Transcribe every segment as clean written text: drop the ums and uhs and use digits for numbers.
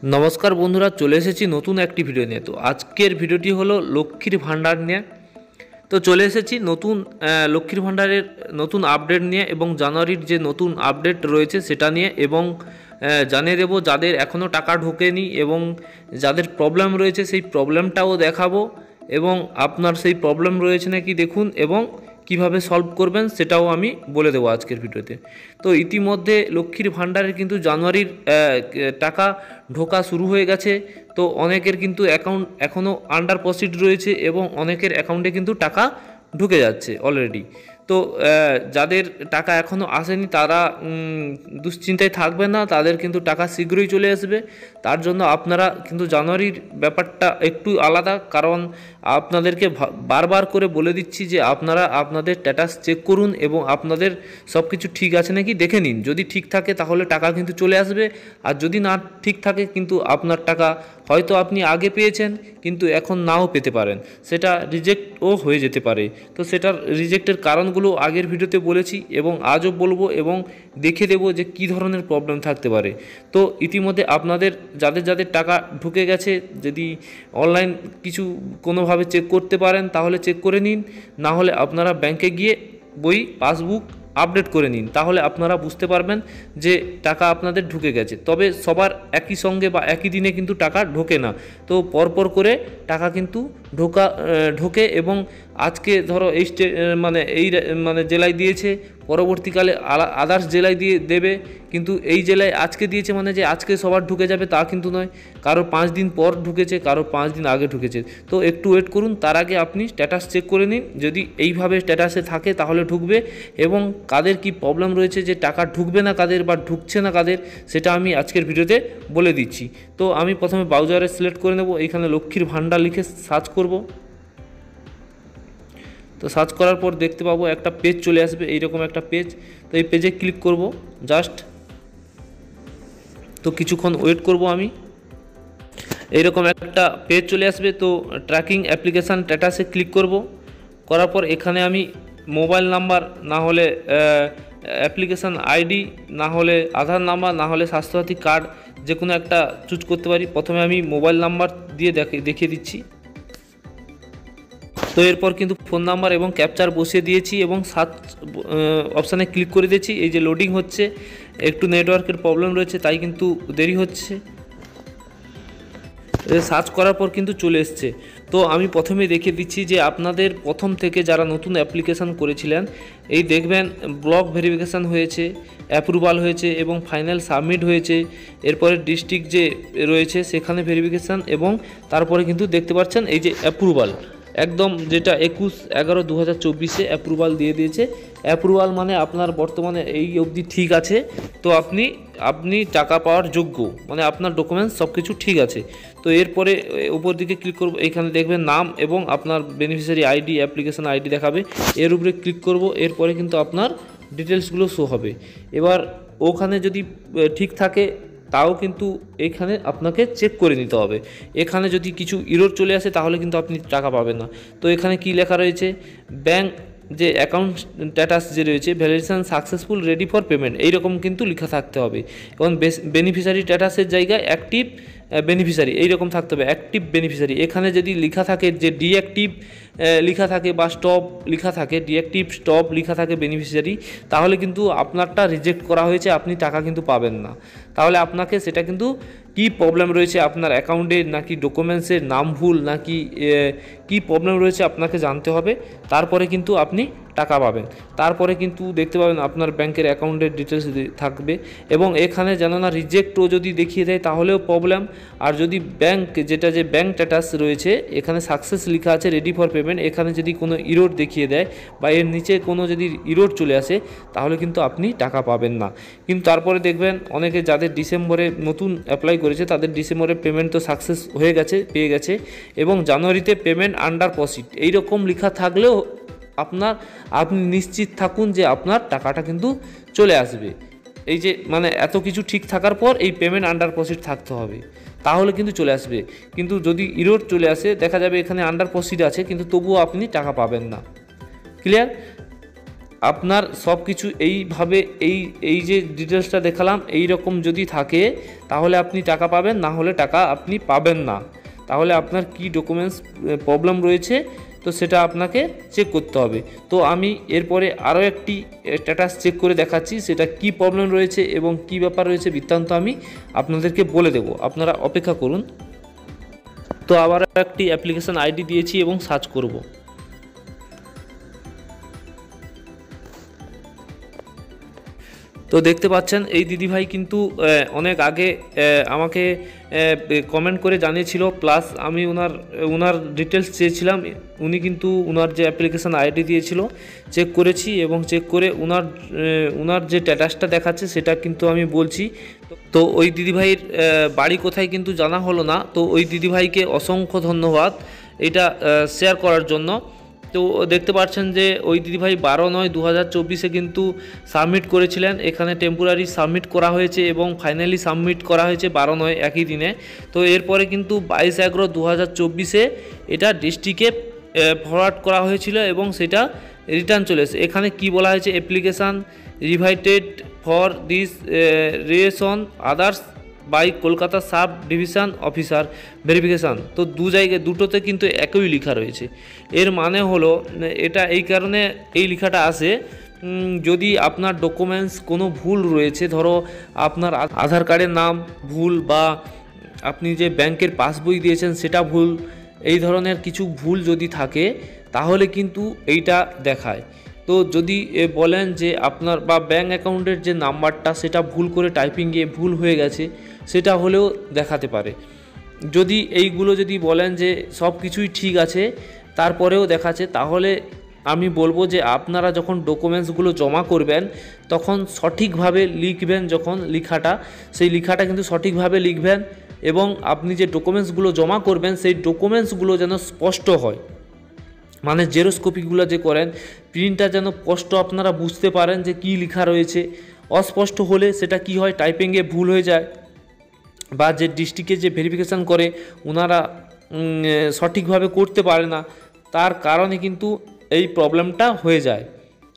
नमस्कार बंधुरा चले एसेছি नतून একটি ভিডিও নিয়ে। তো আজকের ভিডিওটি হলো লক্ষ্মীর ভান্ডার নিয়ে। তো চলে এসেছি নতুন লক্ষ্মীর ভান্ডারের নতুন আপডেট নিয়ে এবং জানুয়ারির যে নতুন আপডেট রয়েছে সেটা নিয়ে এবং জানিয়ে দেব যাদের এখনও টাকা ঢোকেনি এবং যাদের প্রবলেম রয়েছে সেই প্রবলেমটাও দেখাবো এবং আপনার সেই প্রবলেম রয়েছে নাকি দেখুন এবং কিভাবে সলভ করবেন সেটাও আমি বলে দেবো আজকের ভিডিওতে। তো ইতিমধ্যে লক্ষ্মীর ভান্ডারের কিন্তু জানুয়ারির টাকা ঢোকা শুরু হয়ে গেছে। তো অনেকের কিন্তু অ্যাকাউন্ট এখনও আন্ডার প্রসিড রয়েছে এবং অনেকের অ্যাকাউন্টে কিন্তু টাকা ঢুকে যাচ্ছে অলরেডি। তো যাদের টাকা এখনও আসেনি তারা দুশ্চিন্তায় থাকবে না, তাদের কিন্তু টাকা শীঘ্রই চলে আসবে। তার জন্য আপনারা কিন্তু জানুয়ারির ব্যাপারটা একটু আলাদা, কারণ আপনাদেরকে বারবার করে বলে দিচ্ছি যে আপনারা আপনাদের স্ট্যাটাস চেক করুন এবং আপনাদের সব কিছু ঠিক আছে নাকি দেখে নিন। যদি ঠিক থাকে তাহলে টাকা কিন্তু চলে আসবে, আর যদি না ঠিক থাকে কিন্তু আপনার টাকা হয়তো আপনি আগে পেয়েছেন কিন্তু এখন নাও পেতে পারেন, সেটা রিজেক্টও হয়ে যেতে পারে। তো সেটার রিজেক্টের কারণগুলো আগের ভিডিওতে বলেছি এবং আজও বলবো এবং দেখে দেবো যে কী ধরনের প্রবলেম থাকতে পারে। তো ইতিমধ্যে আপনাদের যাদের যাদের টাকা ঢুকে গেছে, যদি অনলাইন কিছু কোনোভাবে চেক করতে পারেন তাহলে চেক করে নিন, না হলে আপনারা ব্যাংকে গিয়ে বই পাসবুক আপডেট করে নিন, তাহলে আপনারা বুঝতে পারবেন যে টাকা আপনাদের ঢুকে গেছে। তবে সবার একই সঙ্গে বা একই দিনে কিন্তু টাকা ঢোকে না, তো পরপর করে টাকা কিন্তু ঢোকে এবং আজকে ধরো এই মানে জেলায় দিয়েছে, পরবর্তীকালে আদার্স জেলায় দেবে, কিন্তু এই জেলায় আজকে দিয়েছে মানে যে আজকে সবার ঢুকে যাবে তা কিন্তু নয়। কারো 5 দিন পর ঢুকেছে, কারো 5 দিন আগে ঢুকেছে। তো একটু ওয়েট করুন, তার আগে আপনি স্ট্যাটাস চেক করে নিন, যদি এইভাবে স্ট্যাটাসে থাকে তাহলে ঢুকবে। এবং কাদের কি প্রবলেম রয়েছে যে টাকা ঢুকবে না কাদের বা ঢুকছে না কাদের, সেটা আমি আজকের ভিডিওতে বলে দিচ্ছি। তো আমি প্রথমে ব্রাউজারে সিলেক্ট করে নেব, এইখানে লক্ষ্মীর ভান্ডার লিখে সার্চ করব। তো সার্চ করার পর দেখতে পাবো একটা পেজ চলে আসবে, এইরকম একটা পেজ। তো এই পেজে ক্লিক করব জাস্ট। তো কিছুক্ষণ ওয়েট করব আমি, এইরকম একটা পেজ চলে আসবে। তো ট্র্যাকিং অ্যাপ্লিকেশান স্ট্যাটাসে ক্লিক করব। করার পর এখানে আমি মোবাইল নাম্বার, না হলে অ্যাপ্লিকেশান আইডি, না হলে আধার নাম্বার, না হলে স্বাস্থ্যসাথী কার্ড, যে কোনো একটা চুজ করতে পারি। প্রথমে আমি মোবাইল নাম্বার দিয়ে দেখিয়ে দিচ্ছি। তো এরপর কিন্তু ফোন নাম্বার এবং ক্যাপচার বসিয়ে দিয়েছি এবং সার্চ অপশানে ক্লিক করে দিয়েছি। এই যে লোডিং হচ্ছে, একটু নেটওয়ার্কের প্রবলেম রয়েছে তাই কিন্তু দেরি হচ্ছে। সার্চ করার পর কিন্তু চলে এসছে। তো আমি প্রথমে দেখিয়ে দিচ্ছি যে আপনাদের প্রথম থেকে যারা নতুন অ্যাপ্লিকেশান করেছিলেন, এই দেখবেন ব্লক ভেরিফিকেশান হয়েছে, অ্যাপ্রুভাল হয়েছে এবং ফাইনাল সাবমিট হয়েছে। এরপরে ডিস্ট্রিক্ট যে রয়েছে সেখানে ভেরিফিকেশান এবং তারপরে কিন্তু দেখতে পাচ্ছেন এই যে অ্যাপ্রুভাল, একদম যেটা 21/11/2024 অ্যাপ্রুভাল দিয়ে দিয়েছে। অ্যাপ্রুভাল মানে আপনার বর্তমানে এই অবধি ঠিক আছে, তো আপনি টাকা পাওয়ার যোগ্য, মানে আপনার ডকুমেন্টস সব কিছু ঠিক আছে। তো এরপরে উপর দিকে ক্লিক করব, এখানে দেখবেন নাম এবং আপনার বেনিফিশিয়ারি আইডি, অ্যাপ্লিকেশন আইডি দেখাবে, এর উপরে ক্লিক করব। এরপরে কিন্তু আপনার ডিটেলসগুলো শো হবে। এবার ওখানে যদি ঠিক থাকে তাও কিন্তু এখানে আপনাকে চেক করে নিতে হবে। এখানে যদি কিছু ইরর চলে আসে তাহলে কিন্তু আপনি টাকা পাবেন না। তো এখানে কি লেখা রয়েছে, ব্যাংক যে অ্যাকাউন্ট স্ট্যাটাস যে রয়েছে, validation successful, ready for payment, এইরকম কিন্তু লেখা থাকতে হবে। এবং বেনিফিশিয়ারি স্ট্যাটাসের জায়গায় অ্যাক্টিভ বেনিফিশিয়ারি এইরকম থাকতে হবে, অ্যাক্টিভ বেনিফিশিয়ারি। এখানে যদি লেখা থাকে যে ডিঅ্যাক্টিভ লেখা থাকে বা স্টপ লেখা থাকে, ডিঅ্যাক্টিভ স্টপ লেখা থাকে বেনিফিশিয়ারি, তাহলে কিন্তু আপনারটা রিজেক্ট করা হয়েছে, আপনি টাকা কিন্তু পাবেন না। তাহলে আপনাকে সেটা কিন্তু কি প্রবলেম রয়েছে আপনার অ্যাকাউন্টে, নাকি ডকুমেন্টসের নাম ভুল, নাকি কি প্রবলেম রয়েছে আপনাকে জানতে হবে, তারপরে কিন্তু আপনি টাকা পাবেন। তারপরে কিন্তু দেখতে পাবেন আপনার ব্যাংকের অ্যাকাউন্টের ডিটেলস থাকবে এবং এখানে যেন না রিজেক্টও যদি দেখিয়ে দেয় তাহলেও প্রবলেম। আর যদি ব্যাংক যে ব্যাংক স্ট্যাটাস রয়েছে এখানে সাকসেস লেখা আছে, রেডি ফর পেমেন্ট, এখানে যদি কোনো ইরোর দেখিয়ে দেয় বা এর নিচে কোনো যদি ইরোর চলে আসে তাহলে কিন্তু আপনি টাকা পাবেন না। কিন্তু তারপরে দেখবেন অনেকে যাদের ডিসেম্বরে নতুন অ্যাপ্লাই করেছে তাদের ডিসেম্বরে পেমেন্ট তো সাকসেস হয়ে গেছে, পেয়ে গেছে, এবং জানুয়ারিতে পেমেন্ট আন্ডার প্রসিড এইরকম লেখা থাকলেও আপনি নিশ্চিত থাকুন যে আপনার টাকাটা কিন্তু চলে আসবে। এই যে মানে এত কিছু ঠিক থাকার পর এই পেমেন্ট আন্ডার প্রসিড থাকতে হবে, তাহলে কিন্তু চলে আসবে। কিন্তু যদি ইরর চলে আসে, দেখা যাবে এখানে আন্ডার প্রসিড আছে কিন্তু তবুও আপনি টাকা পাবেন না। ক্লিয়ার? আপনার সব কিছু এইভাবে এই যে ডিটেলসটা দেখালাম এই রকম যদি থাকে তাহলে আপনি টাকা পাবেন, না হলে টাকা আপনি পাবেন না। তাহলে আপনার কি ডকুমেন্টস প্রবলেম রয়েছে তো সেটা আপনাকে চেক করতে হবে। তো আমি এরপরে আরও একটি স্ট্যাটাস চেক করে দেখাচ্ছি সেটা কি প্রবলেম রয়েছে এবং কি ব্যাপার রয়েছে বৃত্তান্ত আমি আপনাদেরকে বলে দেব, আপনারা অপেক্ষা করুন। তো আবার একটি অ্যাপ্লিকেশান আইডি দিয়েছি এবং সার্চ করব। তো দেখতে পাচ্ছেন এই দিদিভাই কিন্তু অনেক আগে আমাকে কমেন্ট করে জানিয়েছিল, প্লাস আমি ওনার ডিটেলস চেয়েছিলাম। উনি কিন্তু ওনার যে অ্যাপ্লিকেশান আইডি দিয়েছিল চেক করেছি এবং চেক করে ওনার যে স্ট্যাটাসটা দেখাচ্ছে সেটা কিন্তু আমি বলছি। তো ওই দিদিভাইয়ের বাড়ি কোথায় কিন্তু জানা হলো না। তো ওই দিদিভাইকে অসংখ্য ধন্যবাদ এটা শেয়ার করার জন্য। তো দেখতে পাচ্ছেন যে ওই দিদিভাই 12/9/2024 কিন্তু সাবমিট করেছিলেন, এখানে টেম্পোরারি সাবমিট করা হয়েছে এবং ফাইনালি সাবমিট করা হয়েছে 12/9 একই দিনে। তো এরপরে কিন্তু 22/11/2024 এটা ডিস্ট্রিক্টে ফরওয়ার্ড করা হয়েছিল এবং সেটা রিটার্ন চলে এসেছে। এখানে কি বলা হয়েছে, অ্যাপ্লিকেশান রিভাইটেড ফর দিস রিয়েশন others by Kolkata sub division officer verification. তো দুটোতে কিন্তু একই লেখা রয়েছে। এর মানে হলো এটা এই কারণে এই লেখাটা আসে, যদি আপনার ডকুমেন্টস কোনো ভুল রয়েছে, ধরো আপনার আধার কার্ডের নাম ভুল বা আপনি যে ব্যাংকের পাসবই দিয়েছেন সেটা ভুল, এই ধরনের কিছু ভুল যদি থাকে তাহলে কিন্তু এইটা দেখায়। তো যদি বলেন যে আপনার বা ব্যাঙ্ক অ্যাকাউন্টের যে নাম্বারটা সেটা ভুল করে টাইপিংয়ে ভুল হয়ে গেছে সেটা হলেও দেখাতে পারে। যদি এইগুলো যদি বলেন যে সব কিছুই ঠিক আছে তারপরেও দেখাচ্ছে, তাহলে আমি বলবো যে আপনারা যখন ডকুমেন্টসগুলো জমা করবেন তখন সঠিকভাবে লিখবেন। যখন সেই লেখাটা কিন্তু সঠিকভাবে লিখবেন এবং আপনি যে ডকুমেন্টসগুলো জমা করবেন সেই ডকুমেন্টসগুলো যেন স্পষ্ট হয়। মানে জেরক্স কপিগুলো যে করেন প্রিন্টটা যেন স্পষ্ট আপনারা বুঝতে পারেন যে কি লেখা রয়েছে। অস্পষ্ট হলে সেটা কি হয়, টাইপিংয়ে ভুল হয়ে যায় বা যে ডিস্ট্রিক্টে যে ভেরিফিকেশান করে ওনারা সঠিকভাবে করতে পারে না, তার কারণে কিন্তু এই প্রবলেমটা হয়ে যায়।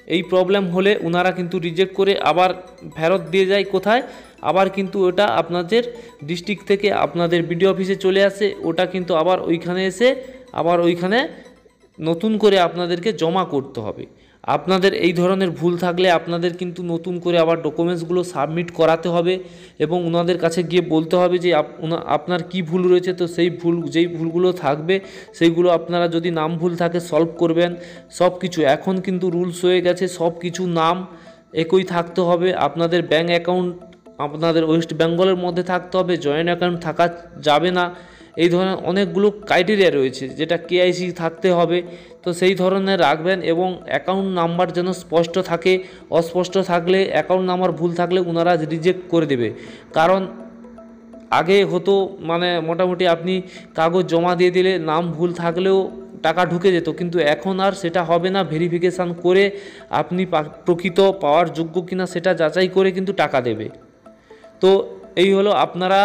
এই প্রবলেম হলে ওনারা কিন্তু রিজেক্ট করে আবার ফেরত দিয়ে যায় কোথায়, আবার কিন্তু ওটা আপনাদের ডিস্ট্রিক্ট থেকে আপনাদের বিডিও অফিসে চলে আসে, ওটা কিন্তু আবার ওইখানে এসে আবার ওইখানে নতুন করে আপনাদেরকে জমা করতে হবে। আপনাদের এই ধরনের ভুল থাকলে আপনাদের কিন্তু নতুন করে আবার ডকুমেন্টসগুলো সাবমিট করাতে হবে এবং ওনাদের কাছে গিয়ে বলতে হবে যে আপনার কি ভুল রয়েছে। তো যেই ভুলগুলো থাকবে সেইগুলো আপনারা যদি নাম ভুল থাকে সলভ করবেন। সব কিছু এখন কিন্তু রুলস হয়ে গেছে, সব কিছু নাম একই থাকতে হবে। আপনাদের ব্যাঙ্ক অ্যাকাউন্ট আপনাদের ওয়েস্ট বেঙ্গলের মধ্যে থাকতে হবে, জয়েন্ট অ্যাকাউন্ট থাকা যাবে না। এই ধরনের অনেকগুলো ক্রাইটেরিয়া রয়েছে যেটা কেআইসি থাকতে হবে। তো সেই ধরনের রাখবেন এবং অ্যাকাউন্ট নাম্বার যেন স্পষ্ট থাকে। অস্পষ্ট থাকলে অ্যাকাউন্ট নাম্বার ভুল থাকলে ওনারা রিজেক্ট করে দেবে। কারণ আগে হতো মানে মোটামুটি আপনি কাগজ জমা দিয়ে দিলে নাম ভুল থাকলেও টাকা ঢুকে যেত, কিন্তু এখন আর সেটা হবে না। ভেরিফিকেশান করে আপনি প্রকৃত পাওয়ার যোগ্য কিনা সেটা যাচাই করে কিন্তু টাকা দেবে। তো এই হলো, আপনারা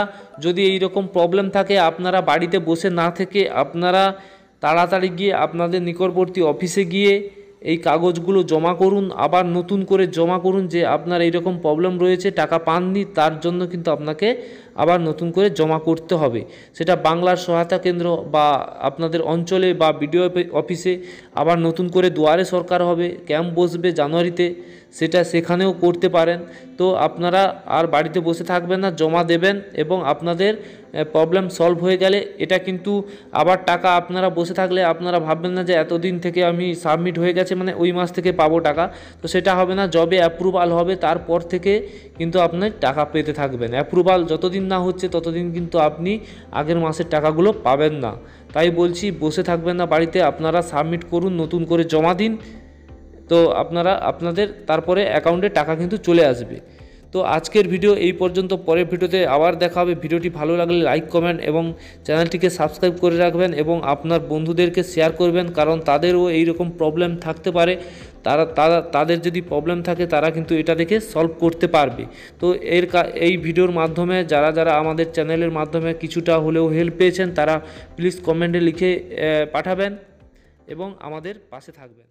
যদি এই রকম প্রবলেম থাকে আপনারা বাড়িতে বসে না থেকে আপনারা তাড়াতাড়ি গিয়ে আপনাদের নিকটবর্তী অফিসে গিয়ে এই কাগজগুলো জমা করুন, আবার নতুন করে জমা করুন। যে আপনার এই রকম প্রবলেম রয়েছে, টাকা পাননি, তার জন্য কিন্তু আপনাকে আবার নতুন করে জমা করতে হবে। সেটা বাংলার সহায়তা কেন্দ্র বা আপনাদের অঞ্চলে বা বিডিও অফিসে আবার নতুন করে দুয়ারে সরকার হবে, ক্যাম্প বসবে জানুয়ারিতে, সেখানেও করতে পারেন। তো আপনারা আর বাড়িতে বসে থাকবেন না, জমা দেবেন এবং আপনাদের প্রবলেম সলভ হয়ে গেলে এটা কিন্তু আবার টাকা আপনারা বসে থাকলে আপনারা ভাববেন না যে এতদিন থেকে আমি সাবমিট হয়ে গেছে মানে ওই মাস থেকে পাবো টাকা। তো সেটা হবে না, যবে অ্যাপ্রুভাল হবে তারপর থেকে কিন্তু আপনি টাকা পেতে থাকবেন। অ্যাপ্রুভাল যতদিন না হচ্ছে ততদিন কিন্তু আপনি আগের মাসের টাকাগুলো পাবেন না। তাই বলছি বসে থাকবেন না বাড়িতে, আপনারা সাবমিট করুন, নতুন করে জমা দিন। তো আপনাদের তারপরে অ্যাকাউন্টে টাকা কিন্তু চলে আসবে। তো আজকের ভিডিও এই পর্যন্ত, পরের ভিডিওতে আবার দেখা হবে। ভিডিওটি ভালো লাগলে লাইক কমেন্ট এবং চ্যানেলটিকে সাবস্ক্রাইব করে রাখবেন এবং আপনার বন্ধুদেরকে শেয়ার করবেন, কারণ তাদেরও এই রকম প্রবলেম থাকতে পারে। তাদের যদি প্রবলেম থাকে তারা কিন্তু এটা দেখে সলভ করতে পারবে। তো এই ভিডিওর মাধ্যমে যারা আমাদের চ্যানেলের মাধ্যমে কিছুটা হলেও হেল্প পেয়েছেন তারা প্লিজ কমেন্টে লিখে পাঠাবেন এবং আমাদের পাশে থাকবেন।